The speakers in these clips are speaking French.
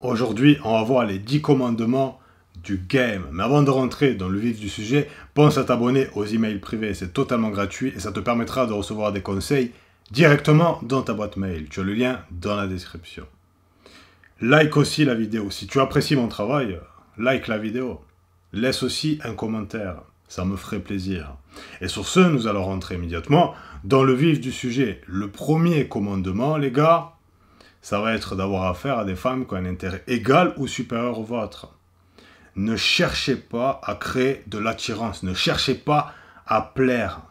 Aujourd'hui, on va voir les 10 commandements du game. Mais avant de rentrer dans le vif du sujet, pense à t'abonner aux emails privés. C'est totalement gratuit et ça te permettra de recevoir des conseils directement dans ta boîte mail. Tu as le lien dans la description. Like aussi la vidéo. Si tu apprécies mon travail, like la vidéo. Laisse aussi un commentaire. Ça me ferait plaisir. Et sur ce, nous allons rentrer immédiatement dans le vif du sujet. Le premier commandement, les gars, ça va être d'avoir affaire à des femmes qui ont un intérêt égal ou supérieur au vôtre. Ne cherchez pas à créer de l'attirance. Ne cherchez pas à plaire.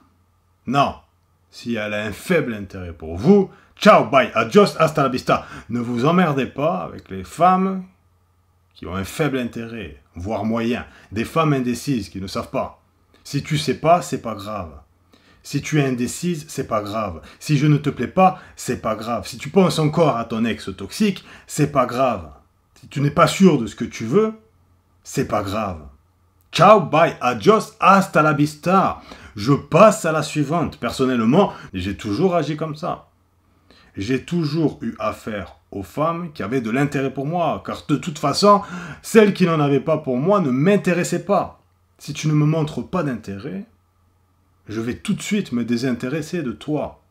Non. Si elle a un faible intérêt pour vous, ciao, bye, adios, hasta la vista. Ne vous emmerdez pas avec les femmes qui ont un faible intérêt, voire moyen. Des femmes indécises qui ne savent pas. Si tu sais pas, c'est pas grave. Si tu es indécise, c'est pas grave. Si je ne te plais pas, c'est pas grave. Si tu penses encore à ton ex toxique, c'est pas grave. Si tu n'es pas sûr de ce que tu veux, c'est pas grave. Ciao, bye, adios, hasta la vista. Je passe à la suivante. Personnellement, j'ai toujours agi comme ça. J'ai toujours eu affaire aux femmes qui avaient de l'intérêt pour moi, car de toute façon, celles qui n'en avaient pas pour moi ne m'intéressaient pas. Si tu ne me montres pas d'intérêt, je vais tout de suite me désintéresser de toi.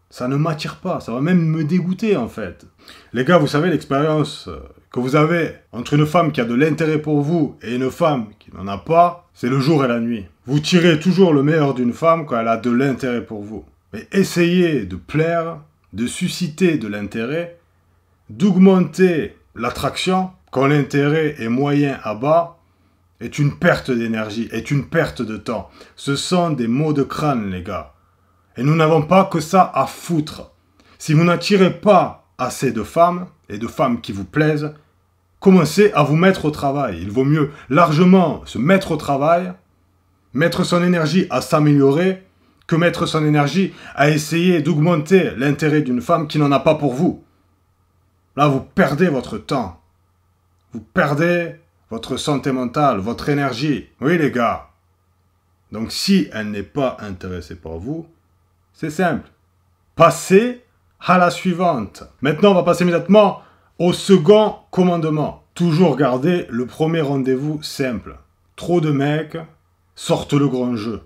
Ça ne m'attire pas, ça va même me dégoûter en fait. Les gars, vous savez l'expérience que vous avez entre une femme qui a de l'intérêt pour vous et une femme qui n'en a pas, c'est le jour et la nuit. Vous tirez toujours le meilleur d'une femme quand elle a de l'intérêt pour vous. Mais essayez de plaire, de susciter de l'intérêt, d'augmenter l'attraction quand l'intérêt est moyen à bas, est une perte d'énergie, est une perte de temps. Ce sont des maux de crâne, les gars. Et nous n'avons pas que ça à foutre. Si vous n'attirez pas assez de femmes, et de femmes qui vous plaisent, commencez à vous mettre au travail. Il vaut mieux largement se mettre au travail, mettre son énergie à s'améliorer, que mettre son énergie à essayer d'augmenter l'intérêt d'une femme qui n'en a pas pour vous. Là, vous perdez votre temps. Vous perdez votre santé mentale, votre énergie. Oui, les gars. Donc, si elle n'est pas intéressée par vous, c'est simple. Passez à la suivante. Maintenant, on va passer immédiatement au second commandement. Toujours garder le premier rendez-vous simple. Trop de mecs sortent le grand jeu.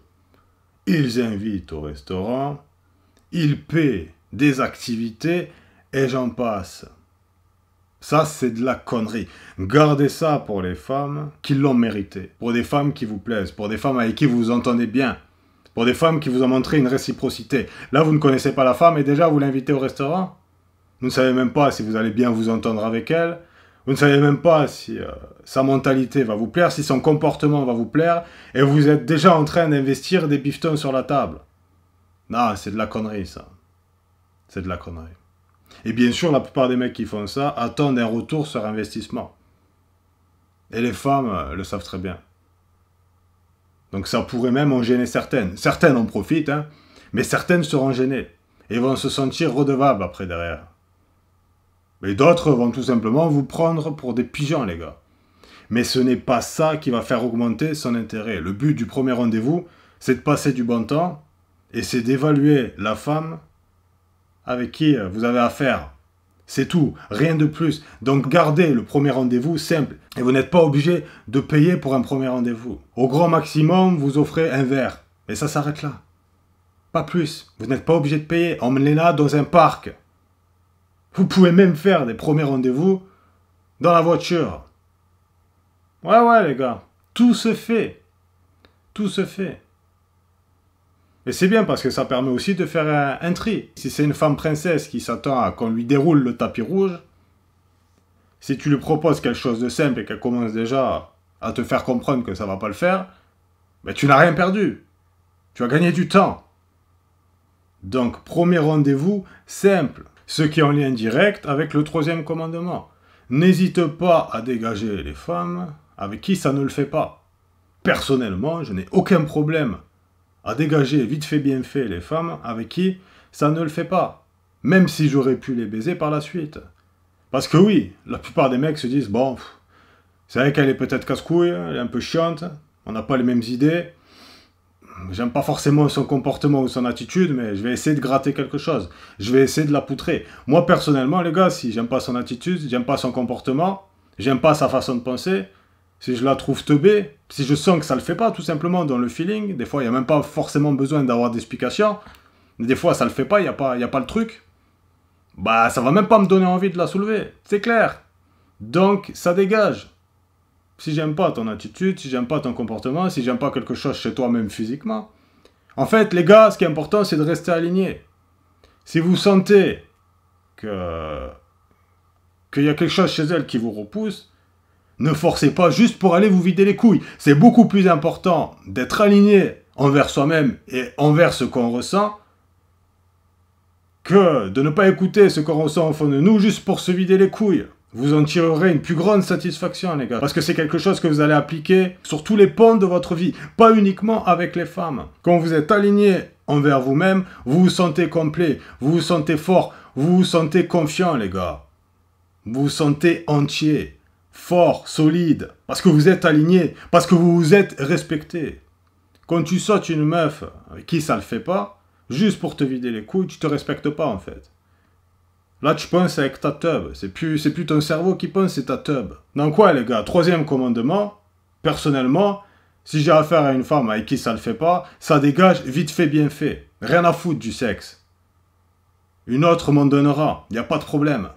Ils invitent au restaurant, ils paient des activités et j'en passe. Ça, c'est de la connerie. Gardez ça pour les femmes qui l'ont mérité. Pour des femmes qui vous plaisent. Pour des femmes avec qui vous vous entendez bien. Pour des femmes qui vous ont montré une réciprocité. Là, vous ne connaissez pas la femme et déjà, vous l'invitez au restaurant. Vous ne savez même pas si vous allez bien vous entendre avec elle. Vous ne savez même pas si sa mentalité va vous plaire, si son comportement va vous plaire. Et vous êtes déjà en train d'investir des bifetons sur la table. Non, c'est de la connerie, ça. C'est de la connerie. Et bien sûr, la plupart des mecs qui font ça attendent un retour sur investissement. Et les femmes le savent très bien. Donc ça pourrait même en gêner certaines. Certaines en profitent, hein, mais certaines seront gênées. Et vont se sentir redevables après derrière. Mais d'autres vont tout simplement vous prendre pour des pigeons, les gars. Mais ce n'est pas ça qui va faire augmenter son intérêt. Le but du premier rendez-vous, c'est de passer du bon temps et c'est d'évaluer la femme avec qui vous avez affaire. C'est tout, rien de plus. Donc gardez le premier rendez-vous simple. Et vous n'êtes pas obligé de payer pour un premier rendez-vous. Au grand maximum, vous offrez un verre. Et ça s'arrête là. Pas plus. Vous n'êtes pas obligé de payer. Emmenez-la dans un parc. Vous pouvez même faire des premiers rendez-vous dans la voiture. Ouais, les gars. Tout se fait. Tout se fait. Et c'est bien parce que ça permet aussi de faire un tri. Si c'est une femme princesse qui s'attend à qu'on lui déroule le tapis rouge, si tu lui proposes quelque chose de simple et qu'elle commence déjà à te faire comprendre que ça va pas le faire, ben tu n'as rien perdu. Tu as gagné du temps. Donc, premier rendez-vous simple, ce qui est en lien direct avec le troisième commandement. N'hésite pas à dégager les femmes avec qui ça ne le fait pas. Personnellement, je n'ai aucun problème à dégager vite fait bien fait les femmes avec qui ça ne le fait pas. Même si j'aurais pu les baiser par la suite. Parce que oui, la plupart des mecs se disent, bon, c'est vrai qu'elle est peut-être casse-couille, elle est un peu chiante, on n'a pas les mêmes idées, j'aime pas forcément son comportement ou son attitude, mais je vais essayer de gratter quelque chose. Je vais essayer de la poutrer. Moi, personnellement, les gars, si j'aime pas son attitude, j'aime pas son comportement, j'aime pas sa façon de penser, si je la trouve teubée, si je sens que ça le fait pas, tout simplement, dans le feeling, des fois, il n'y a même pas forcément besoin d'avoir d'explication, mais des fois, ça le fait pas, il n'y a pas le truc, bah, ça va même pas me donner envie de la soulever, c'est clair. Donc, ça dégage. Si j'aime pas ton attitude, si j'aime pas ton comportement, si j'aime pas quelque chose chez toi même physiquement. En fait, les gars, ce qui est important, c'est de rester aligné. Si vous sentez qu'il y a quelque chose chez elle qui vous repousse, ne forcez pas juste pour aller vous vider les couilles. C'est beaucoup plus important d'être aligné envers soi-même et envers ce qu'on ressent que de ne pas écouter ce qu'on ressent au fond de nous juste pour se vider les couilles. Vous en tirerez une plus grande satisfaction, les gars. Parce que c'est quelque chose que vous allez appliquer sur tous les pans de votre vie. Pas uniquement avec les femmes. Quand vous êtes aligné envers vous-même, vous vous sentez complet. Vous vous sentez fort. Vous vous sentez confiant, les gars. Vous vous sentez entier. Fort, solide. Parce que vous êtes aligné. Parce que vous vous êtes respecté. Quand tu sautes une meuf avec qui ça le fait pas, juste pour te vider les couilles, tu te respectes pas, en fait. Là, tu penses avec ta teub. C'est plus ton cerveau qui pense, c'est ta teub. Donc ouais, les gars, troisième commandement, personnellement, si j'ai affaire à une femme avec qui ça le fait pas, ça dégage vite fait, bien fait. Rien à foutre du sexe. Une autre m'en donnera, il n'y a pas de problème.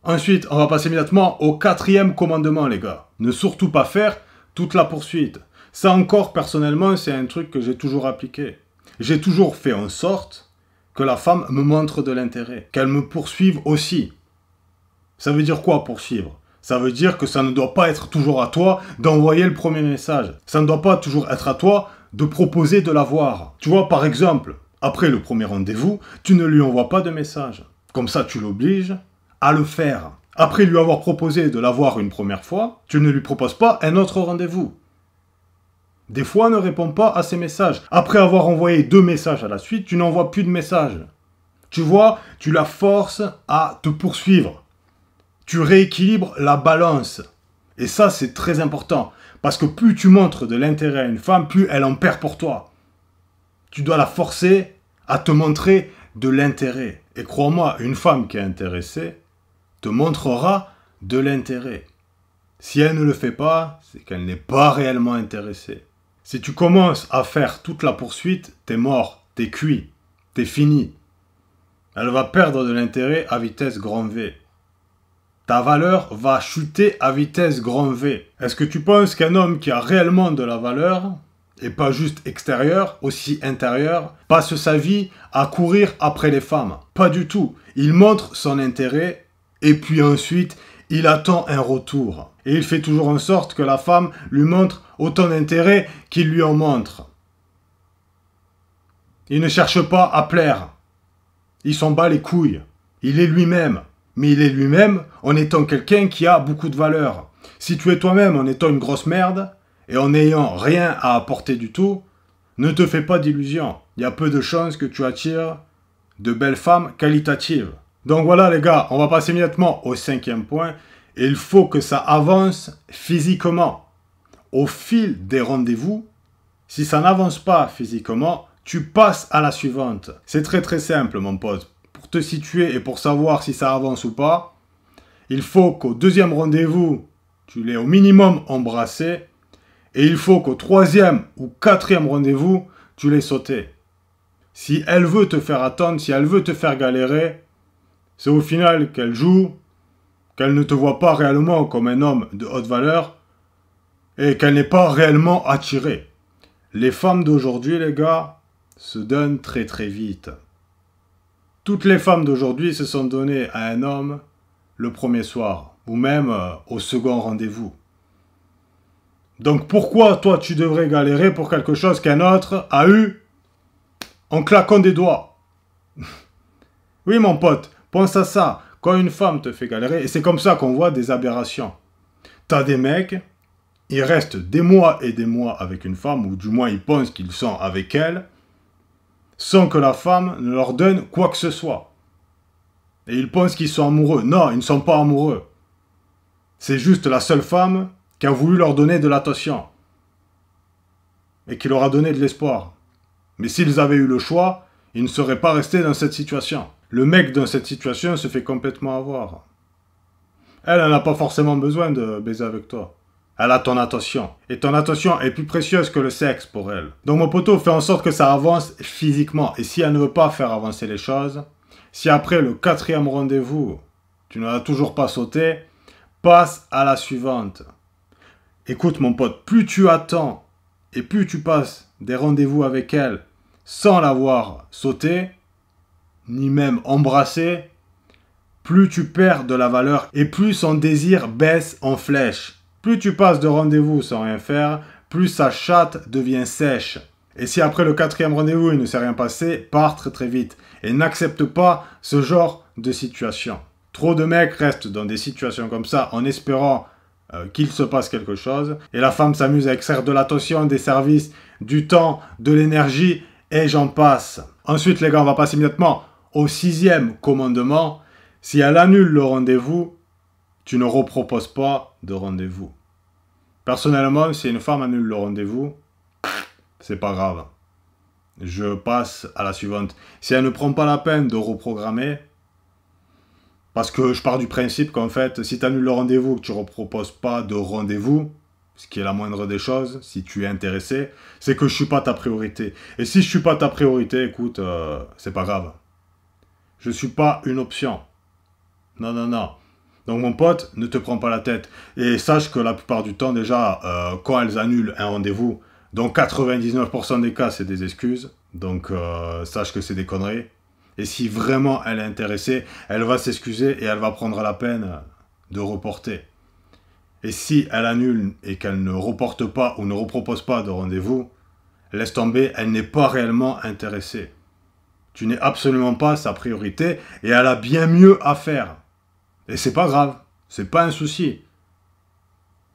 Ensuite, on va passer immédiatement au quatrième commandement, les gars. Ne surtout pas faire toute la poursuite. Ça encore, personnellement, c'est un truc que j'ai toujours appliqué. J'ai toujours fait en sorte que la femme me montre de l'intérêt, qu'elle me poursuive aussi. Ça veut dire quoi, poursuivre? Ça veut dire que ça ne doit pas être toujours à toi d'envoyer le premier message. Ça ne doit pas toujours être à toi de proposer de la voir. Tu vois, par exemple, après le premier rendez-vous, tu ne lui envoies pas de message. Comme ça, tu l'obliges à le faire. Après lui avoir proposé de la voir une première fois, tu ne lui proposes pas un autre rendez-vous. Des fois, ne réponds pas à ces messages. Après avoir envoyé 2 messages à la suite, tu n'envoies plus de messages. Tu vois, tu la forces à te poursuivre. Tu rééquilibres la balance. Et ça, c'est très important. Parce que plus tu montres de l'intérêt à une femme, plus elle en perd pour toi. Tu dois la forcer à te montrer de l'intérêt. Et crois-moi, une femme qui est intéressée te montrera de l'intérêt. Si elle ne le fait pas, c'est qu'elle n'est pas réellement intéressée. Si tu commences à faire toute la poursuite, t'es mort, t'es cuit, t'es fini. Elle va perdre de l'intérêt à vitesse grand V. Ta valeur va chuter à vitesse grand V. Est-ce que tu penses qu'un homme qui a réellement de la valeur, et pas juste extérieure, aussi intérieure, passe sa vie à courir après les femmes? Pas du tout. Il montre son intérêt, et puis ensuite, il attend un retour. Et il fait toujours en sorte que la femme lui montre autant d'intérêt qu'il lui en montre. Il ne cherche pas à plaire. Il s'en bat les couilles. Il est lui-même. Mais il est lui-même en étant quelqu'un qui a beaucoup de valeur. Si tu es toi-même en étant une grosse merde, et en n'ayant rien à apporter du tout, ne te fais pas d'illusions. Il y a peu de chances que tu attires de belles femmes qualitatives. Donc voilà les gars, on va passer immédiatement au 5e point. Il faut que ça avance physiquement. Au fil des rendez-vous, si ça n'avance pas physiquement, tu passes à la suivante. C'est très très simple mon pote. Pour te situer et pour savoir si ça avance ou pas, il faut qu'au 2e rendez-vous, tu l'aies au minimum embrassé. Et il faut qu'au 3e ou 4e rendez-vous, tu l'aies sauté. Si elle veut te faire attendre, si elle veut te faire galérer, c'est au final qu'elle joue, qu'elle ne te voit pas réellement comme un homme de haute valeur et qu'elle n'est pas réellement attirée. Les femmes d'aujourd'hui, les gars, se donnent très très vite. Toutes les femmes d'aujourd'hui se sont données à un homme le premier soir ou même au second rendez-vous. Donc pourquoi toi tu devrais galérer pour quelque chose qu'un autre a eu en claquant des doigts? Oui mon pote, pense à ça. Quand une femme te fait galérer, et c'est comme ça qu'on voit des aberrations. T'as des mecs, ils restent des mois et des mois avec une femme, ou du moins ils pensent qu'ils sont avec elle, sans que la femme ne leur donne quoi que ce soit. Et ils pensent qu'ils sont amoureux. Non, ils ne sont pas amoureux. C'est juste la seule femme qui a voulu leur donner de l'attention. Et qui leur a donné de l'espoir. Mais s'ils avaient eu le choix, ils ne seraient pas restés dans cette situation. Le mec dans cette situation se fait complètement avoir. Elle n'a pas forcément besoin de baiser avec toi. Elle a ton attention. Et ton attention est plus précieuse que le sexe pour elle. Donc mon poteau, fais en sorte que ça avance physiquement. Et si elle ne veut pas faire avancer les choses, si après le 4e rendez-vous, tu n'as toujours pas sauté, passe à la suivante. Écoute mon pote, plus tu attends et plus tu passes des rendez-vous avec elle sans l'avoir sauté, ni même embrassé, plus tu perds de la valeur et plus son désir baisse en flèche. Plus tu passes de rendez-vous sans rien faire, plus sa chatte devient sèche. Et si après le 4e rendez-vous il ne s'est rien passé, pars très très vite. Et n'accepte pas ce genre de situation. Trop de mecs restent dans des situations comme ça en espérant qu'il se passe quelque chose. Et la femme s'amuse à extraire de l'attention, des services, du temps, de l'énergie et j'en passe. Ensuite les gars, on va passer immédiatement au 6e commandement. Si elle annule le rendez-vous, tu ne reproposes pas de rendez-vous. Personnellement, si une femme annule le rendez-vous, c'est pas grave. Je passe à la suivante. Si elle ne prend pas la peine de reprogrammer, parce que je pars du principe qu'en fait, si tu annules le rendez-vous, que tu ne reproposes pas de rendez-vous, ce qui est la moindre des choses, si tu es intéressé, c'est que je ne suis pas ta priorité. Et si je ne suis pas ta priorité, écoute, c'est pas grave. Je ne suis pas une option. Non, non, non. Donc mon pote, ne te prends pas la tête. Et sache que la plupart du temps, déjà, quand elles annulent un rendez-vous, dans 99% des cas, c'est des excuses. Donc sache que c'est des conneries. Et si vraiment elle est intéressée, elle va s'excuser et elle va prendre la peine de reporter. Et si elle annule et qu'elle ne reporte pas ou ne repropose pas de rendez-vous, laisse tomber, elle n'est pas réellement intéressée. Tu n'es absolument pas sa priorité et elle a bien mieux à faire. Et c'est pas grave, c'est pas un souci.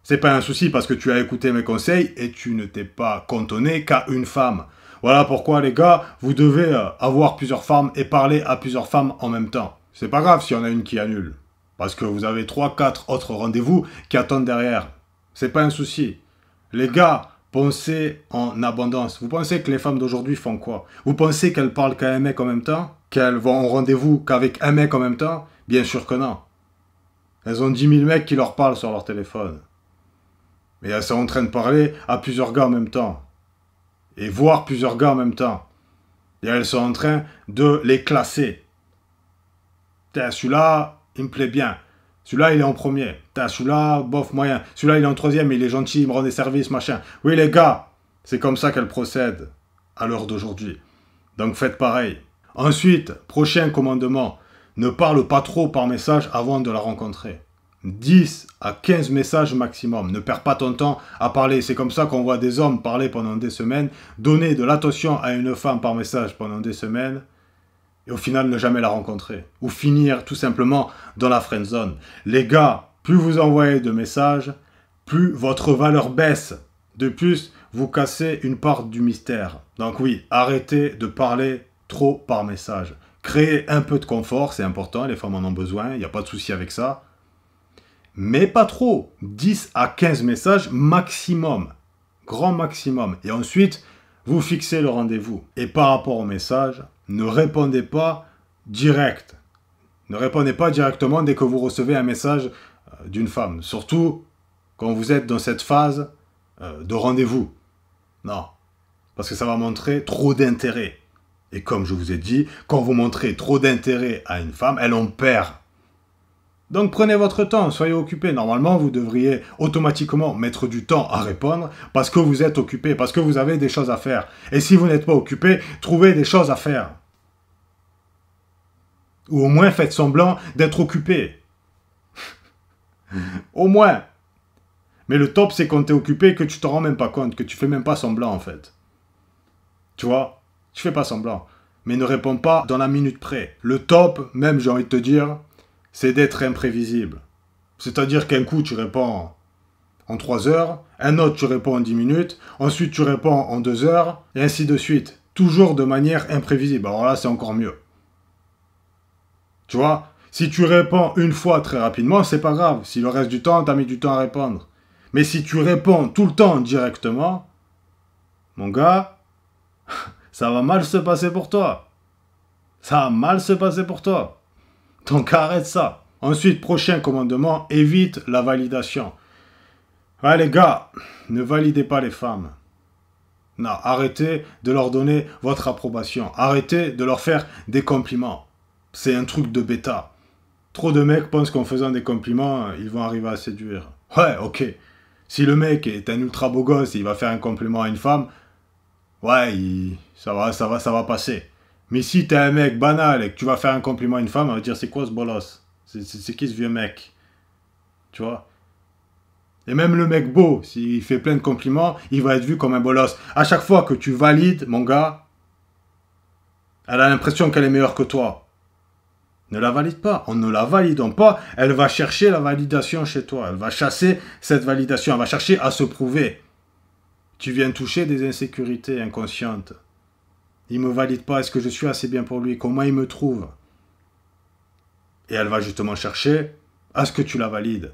C'est pas un souci parce que tu as écouté mes conseils et tu ne t'es pas cantonné qu'à une femme. Voilà pourquoi les gars, vous devez avoir plusieurs femmes et parler à plusieurs femmes en même temps. C'est pas grave s'il y en a une qui annule. Parce que vous avez 3-4 autres rendez-vous qui attendent derrière. C'est pas un souci. Les gars, pensez en abondance. Vous pensez que les femmes d'aujourd'hui font quoi? Vous pensez qu'elles parlent qu'à un mec en même temps? Qu'elles vont au rendez-vous qu'avec un mec en même temps? Bien sûr que non. Elles ont 10 000 mecs qui leur parlent sur leur téléphone. Et elles sont en train de parler à plusieurs gars en même temps. Et voir plusieurs gars en même temps. Et elles sont en train de les classer. Celui-là, il me plaît bien. Celui-là, il est en premier. Celui-là, bof, moyen. Celui-là, il est en 3e, il est gentil, il me rend des services, machin. Oui, les gars, c'est comme ça qu'elles procèdent à l'heure d'aujourd'hui. Donc faites pareil. Ensuite, prochain commandement. Ne parle pas trop par message avant de la rencontrer. 10 à 15 messages maximum. Ne perds pas ton temps à parler. C'est comme ça qu'on voit des hommes parler pendant des semaines, donner de l'attention à une femme par message pendant des semaines, et au final ne jamais la rencontrer. Ou finir tout simplement dans la friendzone. Les gars, plus vous envoyez de messages, plus votre valeur baisse. De plus, vous cassez une part du mystère. Donc oui, arrêtez de parler trop par message. Créer un peu de confort, c'est important, les femmes en ont besoin, il n'y a pas de souci avec ça. Mais pas trop, 10 à 15 messages maximum, grand maximum. Et ensuite, vous fixez le rendez-vous. Et par rapport au message, ne répondez pas direct. Ne répondez pas directement dès que vous recevez un message d'une femme. Surtout quand vous êtes dans cette phase de rendez-vous. Non, parce que ça va montrer trop d'intérêt. Et comme je vous ai dit, quand vous montrez trop d'intérêt à une femme, elle en perd. Donc prenez votre temps, soyez occupé. Normalement, vous devriez automatiquement mettre du temps à répondre parce que vous êtes occupé, parce que vous avez des choses à faire. Et si vous n'êtes pas occupé, trouvez des choses à faire. Ou au moins faites semblant d'être occupé. Au moins. Mais le top, c'est quand tu es occupé que tu te rends même pas compte, que tu fais même pas semblant en fait. Tu vois? Tu fais pas semblant. Mais ne réponds pas dans la minute près. Le top, même j'ai envie de te dire, c'est d'être imprévisible. C'est-à-dire qu'un coup, tu réponds en 3 heures, un autre, tu réponds en 10 minutes, ensuite tu réponds en 2 heures, et ainsi de suite. Toujours de manière imprévisible. Alors là, c'est encore mieux. Tu vois? Si tu réponds une fois très rapidement, c'est pas grave. Si le reste du temps, tu as mis du temps à répondre. Mais si tu réponds tout le temps directement, mon gars, ça va mal se passer pour toi. Ça va mal se passer pour toi. Donc arrête ça. Ensuite, prochain commandement, évite la validation. Ouais les gars, ne validez pas les femmes. Non, arrêtez de leur donner votre approbation. Arrêtez de leur faire des compliments. C'est un truc de bêta. Trop de mecs pensent qu'en faisant des compliments, ils vont arriver à séduire. Ouais, ok. Si le mec est un ultra beau gosse et il va faire un compliment à une femme, ouais, ça va passer. Mais si t'es un mec banal et que tu vas faire un compliment à une femme, elle va dire c'est quoi ce bolos? C'est qui ce vieux mec? Tu vois? Et même le mec beau, s'il fait plein de compliments, il va être vu comme un bolos. À chaque fois que tu valides, mon gars, elle a l'impression qu'elle est meilleure que toi. Ne la valide pas. En ne la validant pas, elle va chercher la validation chez toi. Elle va chasser cette validation. Elle va chercher à se prouver. Tu viens toucher des insécurités inconscientes. Il ne me valide pas. Est-ce que je suis assez bien pour lui? Comment il me trouve? Et elle va justement chercher à ce que tu la valides.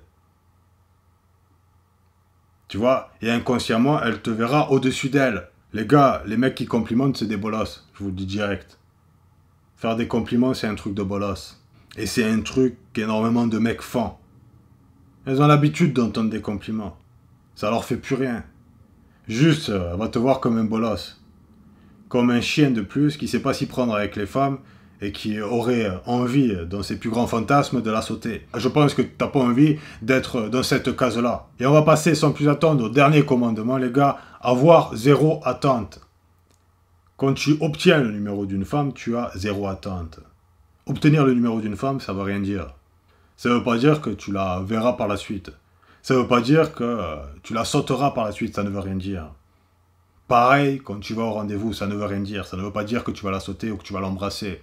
Tu vois? Et inconsciemment, elle te verra au-dessus d'elle. Les gars, les mecs qui complimentent, c'est des bolosses. Je vous le dis direct. Faire des compliments, c'est un truc de bolos. Et c'est un truc qu'énormément de mecs font. Elles ont l'habitude d'entendre des compliments. Ça leur fait plus rien. Juste, elle va te voir comme un bolos. Comme un chien de plus qui sait pas s'y prendre avec les femmes et qui aurait envie, dans ses plus grands fantasmes, de la sauter. Je pense que tu n'as pas envie d'être dans cette case-là. Et on va passer sans plus attendre au dernier commandement, les gars. Avoir zéro attente. Quand tu obtiens le numéro d'une femme, tu as zéro attente. Obtenir le numéro d'une femme, ça ne veut rien dire. Ça ne veut pas dire que tu la verras par la suite. Ça ne veut pas dire que tu la sauteras par la suite, ça ne veut rien dire. Pareil, quand tu vas au rendez-vous, ça ne veut rien dire. Ça ne veut pas dire que tu vas la sauter ou que tu vas l'embrasser.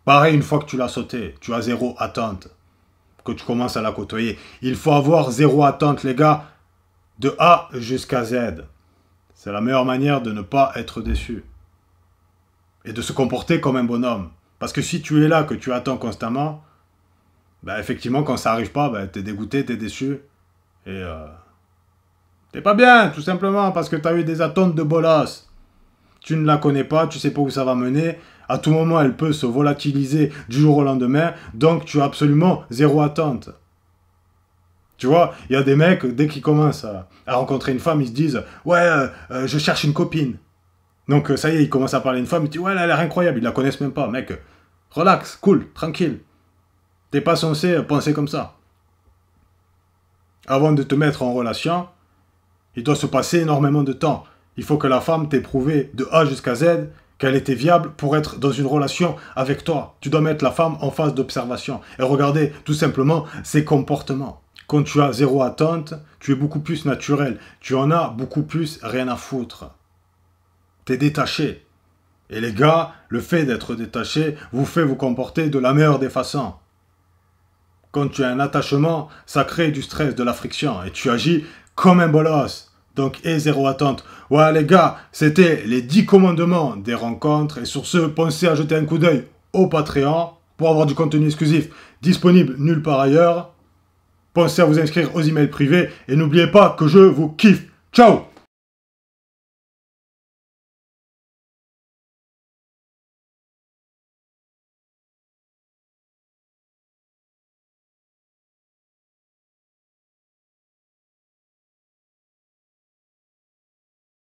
Pareil, une fois que tu l'as sautée, tu as zéro attente. Que tu commences à la côtoyer. Il faut avoir zéro attente, les gars, de A jusqu'à Z. C'est la meilleure manière de ne pas être déçu. Et de se comporter comme un bonhomme. Parce que si tu es là, que tu attends constamment, ben effectivement, quand ça n'arrive pas, ben t'es dégoûté, t'es déçu. Et t'es pas bien, tout simplement, parce que t'as eu des attentes de bolos. Tu ne la connais pas, tu sais pas où ça va mener. À tout moment, elle peut se volatiliser du jour au lendemain. Donc, tu as absolument zéro attente. Tu vois, il y a des mecs, dès qu'ils commencent à rencontrer une femme, ils se disent « Ouais, je cherche une copine. » Donc, ça y est, ils commencent à parler d'une femme, ils disent « Ouais, elle a l'air incroyable. » Ils la connaissent même pas. Mec, relax, cool, tranquille. T'es pas censé penser comme ça. Avant de te mettre en relation, il doit se passer énormément de temps. Il faut que la femme t'ait prouvé de A jusqu'à Z qu'elle était viable pour être dans une relation avec toi. Tu dois mettre la femme en phase d'observation et regarder tout simplement ses comportements. Quand tu as zéro attente, tu es beaucoup plus naturel. Tu en as beaucoup plus rien à foutre. T'es détaché. Et les gars, le fait d'être détaché vous fait vous comporter de la meilleure des façons. Quand tu as un attachement, ça crée du stress, de la friction. Et tu agis comme un bolos. Donc, et zéro attente. Ouais, les gars, c'était les 10 commandements des rencontres. Et sur ce, pensez à jeter un coup d'œil au Patreon pour avoir du contenu exclusif disponible nulle part ailleurs. Pensez à vous inscrire aux emails privés. Et n'oubliez pas que je vous kiffe. Ciao!